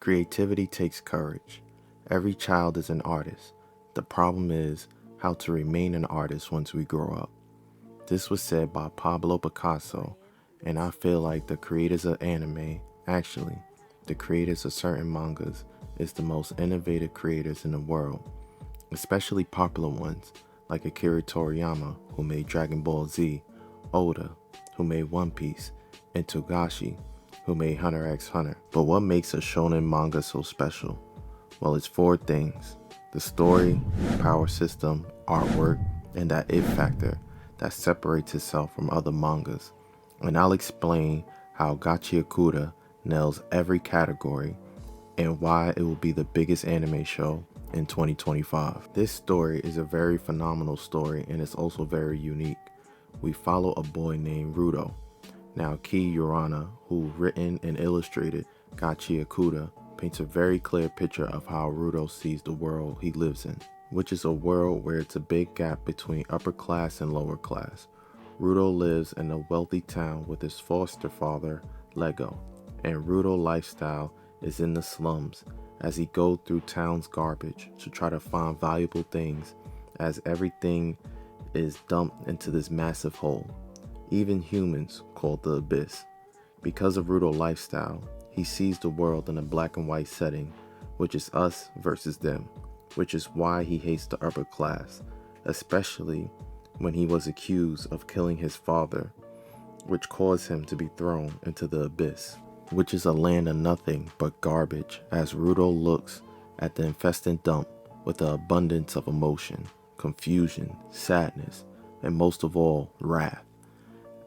Creativity takes courage. Every child is an artist. The problem is how to remain an artist once we grow up. This was said by Pablo Picasso, and I feel like the creators of anime, actually, the creators of certain mangas, is the most innovative creators in the world, especially popular ones like Akira Toriyama, who made Dragon Ball Z, Oda, who made One Piece, and Togashi, who made Hunter x Hunter. But what makes a shonen manga so special? Well, it's four things: the story, power system, artwork, and that it factor that separates itself from other mangas. And I'll explain how Gachiakuta nails every category and why it will be the biggest anime show in 2025. This story is a very phenomenal story, and it's also very unique. We follow a boy named Rudo. Now, Kei Urana, who written and illustrated Gachiakuta, paints a very clear picture of how Rudo sees the world he lives in, which is a world where it's a big gap between upper class and lower class. Rudo lives in a wealthy town with his foster father, Lego, and Rudo's lifestyle is in the slums as he goes through town's garbage to try to find valuable things, as everything is dumped into this massive hole, even humans, called the Abyss. Because of Rudo's lifestyle, he sees the world in a black and white setting, which is us versus them, which is why he hates the upper class, especially when he was accused of killing his father, which caused him to be thrown into the Abyss, which is a land of nothing but garbage, as Rudo looks at the infested dump with an abundance of emotion, confusion, sadness, and most of all, wrath.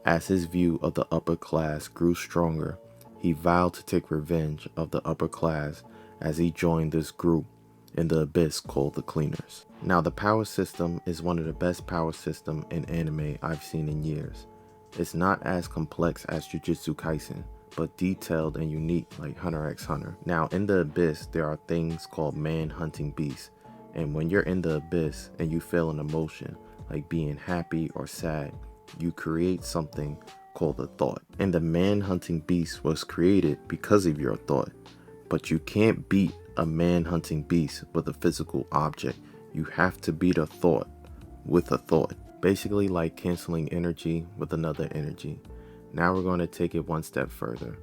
As his view of the upper class grew stronger, he vowed to take revenge of the upper class as he joined this group in the Abyss called the Cleaners. Now, the power system is one of the best power systems in anime I've seen in years. It's not as complex as Jujutsu Kaisen, but detailed and unique like Hunter x Hunter. Now, in the Abyss, there are things called man-hunting beasts, and when you're in the Abyss and you feel an emotion, like being happy or sad, you create something called a thought. And the man-hunting beast was created because of your thought, but you can't beat a man-hunting beast with a physical object. You have to beat a thought with a thought, basically like canceling energy with another energy. Now we're going to take it one step further.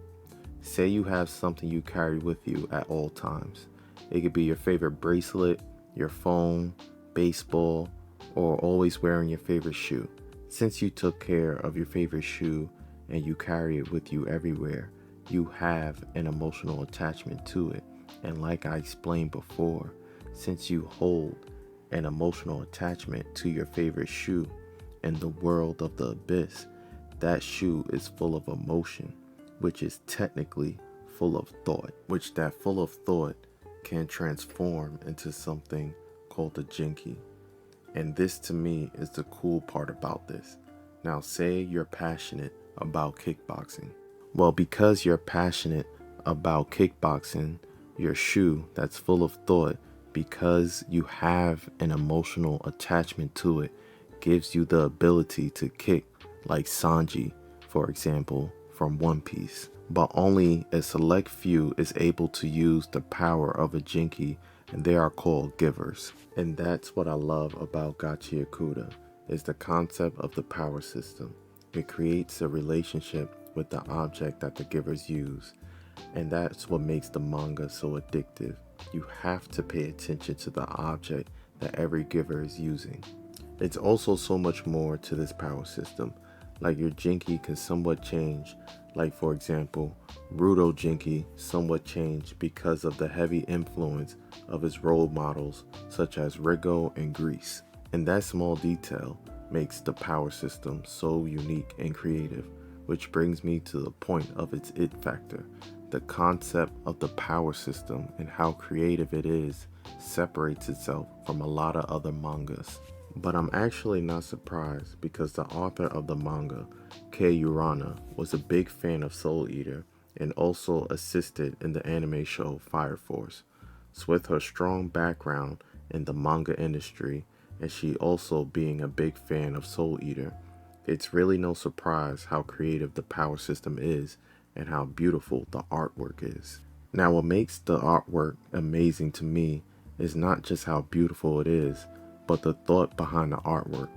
Say you have something you carry with you at all times. It could be your favorite bracelet, your phone, baseball, or always wearing your favorite shoe. Since you took care of your favorite shoe and you carry it with you everywhere, you have an emotional attachment to it. And like I explained before, since you hold an emotional attachment to your favorite shoe in the world of the Abyss, that shoe is full of emotion, which is technically full of thought, which that full of thought can transform into something called a jinky. And this to me is the cool part about this. Now, say you're passionate about kickboxing. Well, because you're passionate about kickboxing, your shoe that's full of thought, because you have an emotional attachment to it, gives you the ability to kick like Sanji, for example, from One Piece. But only a select few is able to use the power of a jinky, and they are called givers. And that's what I love about Gachiakuta, is the concept of the power system. It creates a relationship with the object that the givers use, and that's what makes the manga so addictive. You have to pay attention to the object that every giver is using. It's also so much more to this power system. Like your jinky can somewhat change. Like for example, Rudo jinky somewhat changed because of the heavy influence of his role models such as Rigo and Grease. And that small detail makes the power system so unique and creative, which brings me to the point of its it factor. The concept of the power system and how creative it is separates itself from a lot of other mangas. But I'm actually not surprised, because the author of the manga, Kei Urana, was a big fan of Soul Eater and also assisted in the anime show Fire Force. So with her strong background in the manga industry and she also being a big fan of Soul Eater, it's really no surprise how creative the power system is and how beautiful the artwork is. Now, what makes the artwork amazing to me is not just how beautiful it is, but the thought behind the artwork.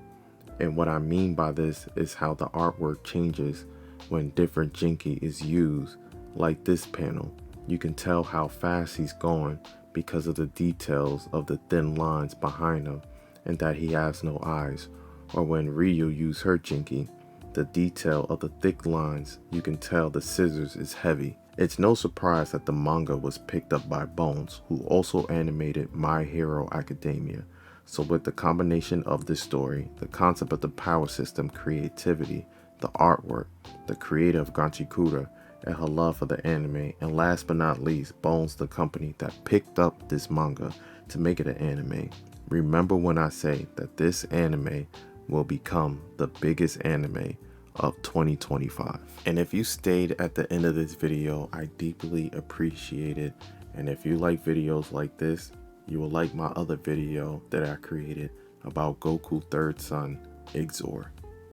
And what I mean by this is how the artwork changes when different Jinky is used. Like this panel, you can tell how fast he's going because of the details of the thin lines behind him and that he has no eyes. Or when Ryu used her Jinky, the detail of the thick lines, you can tell the scissors is heavy. It's no surprise that the manga was picked up by Bones, who also animated My Hero Academia. So with the combination of this story, the concept of the power system, creativity, the artwork, the creator of Gachiakuta, and her love for the anime, and last but not least, Bones, the company that picked up this manga to make it an anime. Remember when I say that this anime will become the biggest anime of 2025. And if you stayed at the end of this video, I deeply appreciate it. And if you like videos like this, you will like my other video that I created about Goku third son, Exor.